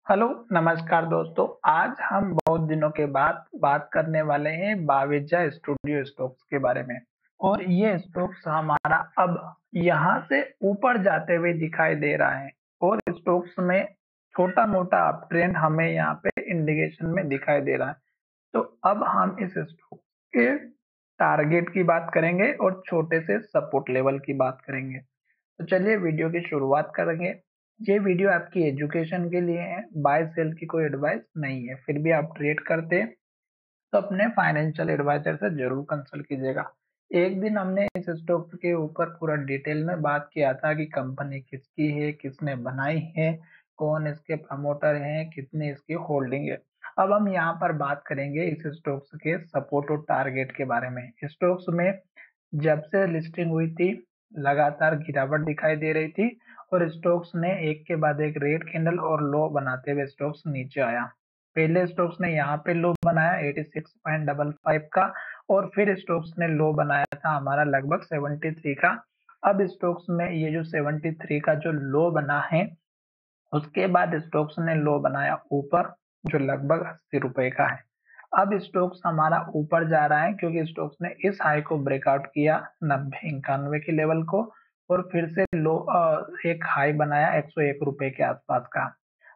Hello, नमस्कार दोस्तों। आज हम बहुत दिनों के बाद बात करने वाले हैं बावेजा स्टूडियो स्टॉक्स के बारे में। और ये स्टॉक्स हमारा अब यहाँ से ऊपर जाते हुए दिखाई दे रहा है और स्टॉक्स में छोटा मोटा अप ट्रेंड हमें यहाँ पे इंडिकेशन में दिखाई दे रहा है। तो अब हम इस स्टॉक के टारगेट की बात करेंगे और छोटे से सपोर्ट लेवल की बात करेंगे। तो चलिए वीडियो की शुरुआत करेंगे। ये वीडियो आपकी एजुकेशन के लिए है, बाय सेल की कोई एडवाइस नहीं है। फिर भी आप ट्रेड करते हैं तो अपने फाइनेंशियल एडवाइजर से जरूर कंसल्ट कीजिएगा। एक दिन हमने इस स्टॉक के ऊपर पूरा डिटेल में बात किया था कि कंपनी किसकी है, किसने बनाई है, कौन इसके प्रमोटर हैं, कितनी इसकी होल्डिंग है। अब हम यहाँ पर बात करेंगे इस स्टॉक्स के सपोर्ट और टारगेट के बारे में। स्टॉक्स में जब से लिस्टिंग हुई थी लगातार गिरावट दिखाई दे रही थी और स्टॉक्स ने एक के बाद एक रेड कैंडल और लो बनाते हुए स्टॉक्स नीचे आया। पहले स्टॉक्स ने यहाँ पे लो बनाया 86.55 का और फिर स्टॉक्स ने लो बनाया था हमारा लगभग 73 का। अब स्टॉक्स में ये जो 73 का जो लो बना है उसके बाद स्टॉक्स ने लो बनाया ऊपर जो लगभग 80 रुपए का है। अब स्टॉक्स हमारा ऊपर जा रहा है क्योंकि स्टॉक्स ने इस हाई को ब्रेकआउट किया 90-91 के लेवल को और फिर से लो एक हाई बनाया 101 रुपए के आसपास का।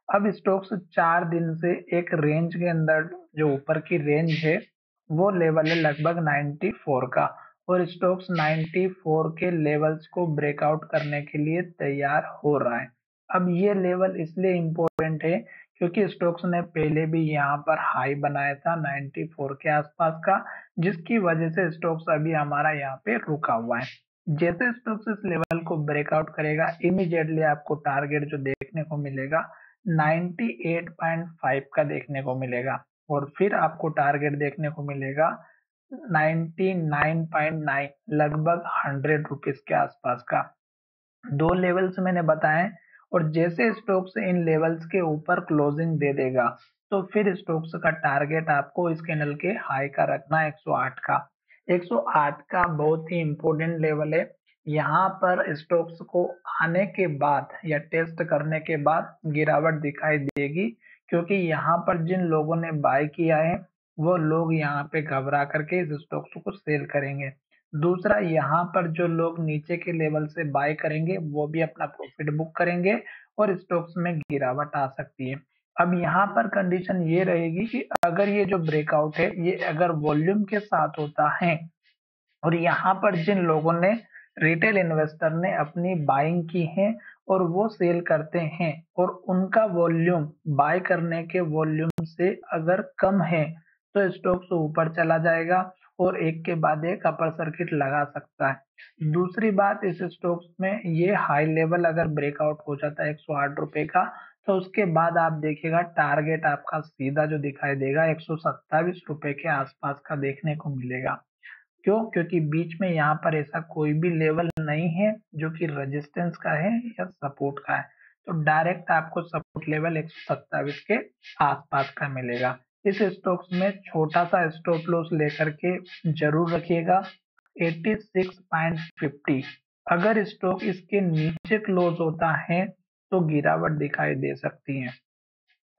अब स्टॉक्स 4 दिन से एक रेंज के अंदर जो ऊपर की रेंज है वो लेवल है लगभग 94 का और स्टॉक्स 94 के लेवल्स को ब्रेकआउट करने के लिए तैयार हो रहा है। अब ये लेवल इसलिए इम्पोर्टेंट है क्योंकि स्टॉक्स ने पहले भी यहाँ पर हाई बनाया था 94 के आसपास का, जिसकी वजह से स्टॉक्स अभी हमारा यहाँ पे रुका हुआ है। जैसे स्टॉक्स इस लेवल को ब्रेकआउट करेगा इमीडिएटली आपको टारगेट जो देखने को मिलेगा 98.5 का देखने को मिलेगा और फिर आपको टारगेट देखने को मिलेगा 99.9 लगभग 100 रुपीज के आसपास का। दो लेवल्स मैंने बताए और जैसे स्टॉक्स इन लेवल्स के ऊपर क्लोजिंग दे देगा तो फिर स्टॉक्स का टारगेट आपको इस कैंडल के हाई का रखना 108 का। 108 का बहुत ही इंपॉर्टेंट लेवल है। यहाँ पर स्टॉक्स को आने के बाद या टेस्ट करने के बाद गिरावट दिखाई देगी क्योंकि यहाँ पर जिन लोगों ने बाय किया है वो लोग यहाँ पे घबरा करके इस स्टॉक्स को सेल करेंगे। दूसरा यहाँ पर जो लोग नीचे के लेवल से बाय करेंगे वो भी अपना प्रॉफिट बुक करेंगे और स्टॉक्स में गिरावट आ सकती है। अब यहाँ पर कंडीशन ये रहेगी कि अगर ये जो ब्रेकआउट है ये अगर वॉल्यूम के साथ होता है और यहाँ पर जिन लोगों ने रिटेल इन्वेस्टर ने अपनी बाइंग की है और वो सेल करते हैं और उनका वॉल्यूम बाय करने के वॉल्यूम से अगर कम है तो स्टॉक्स ऊपर चला जाएगा और एक के बाद एक अपर सर्किट लगा सकता है। दूसरी बात इस स्टॉक्स में ये हाई लेवल अगर ब्रेकआउट हो जाता है 108 रुपए का तो उसके बाद आप देखिएगा टारगेट आपका सीधा जो दिखाई देगा 127 रुपए के आसपास का देखने को मिलेगा। क्यों? क्योंकि बीच में यहाँ पर ऐसा कोई भी लेवल नहीं है जो कि रेजिस्टेंस का है या सपोर्ट का है। तो डायरेक्ट आपको सपोर्ट लेवल 127 के आसपास का मिलेगा। इस स्टॉक्स में छोटा सा स्टॉप लॉस लेकर के जरूर रखिएगा 86.50। अगर स्टॉक इसके नीचे क्लोज होता है तो गिरावट दिखाई दे सकती है।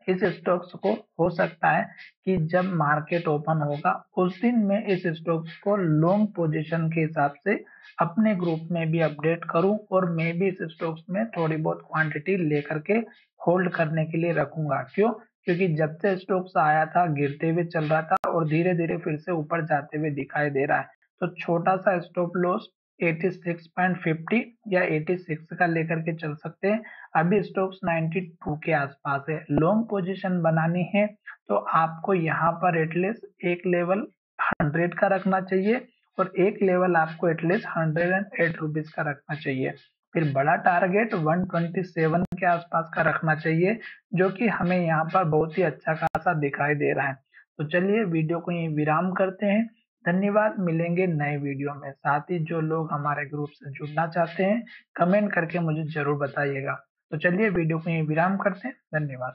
इस स्टॉक्स को हो सकता है कि जब मार्केट ओपन होगा उस दिन मैं इस स्टॉक्स को लॉन्ग पोजीशन के हिसाब से अपने ग्रुप में भी अपडेट करूं और मैं भी इस स्टॉक्स में थोड़ी बहुत क्वांटिटी लेकर के होल्ड करने के लिए रखूंगा। क्यों? क्योंकि जब से स्टॉक्स आया था गिरते हुए चल रहा था और धीरे धीरे फिर से ऊपर जाते हुए दिखाई दे रहा है। तो छोटा सा स्टॉप लॉस 86.50 या 86 का लेकर के चल सकते हैं। अभी स्टॉक्स 92 के आसपास है। लॉन्ग पोजीशन बनानी है तो आपको यहाँ पर एटलीस्ट एक लेवल 100 का रखना चाहिए और एक लेवल आपको एटलीस्ट 108 रुपीज का रखना चाहिए। फिर बड़ा टारगेट 127 के आसपास का रखना चाहिए जो कि हमें यहाँ पर बहुत ही अच्छा खासा दिखाई दे रहा है। तो चलिए वीडियो को यहीं विराम करते हैं। धन्यवाद, मिलेंगे नए वीडियो में। साथ ही जो लोग हमारे ग्रुप से जुड़ना चाहते हैं कमेंट करके मुझे जरूर बताइएगा। तो चलिए वीडियो को यहीं विराम करते हैं। धन्यवाद।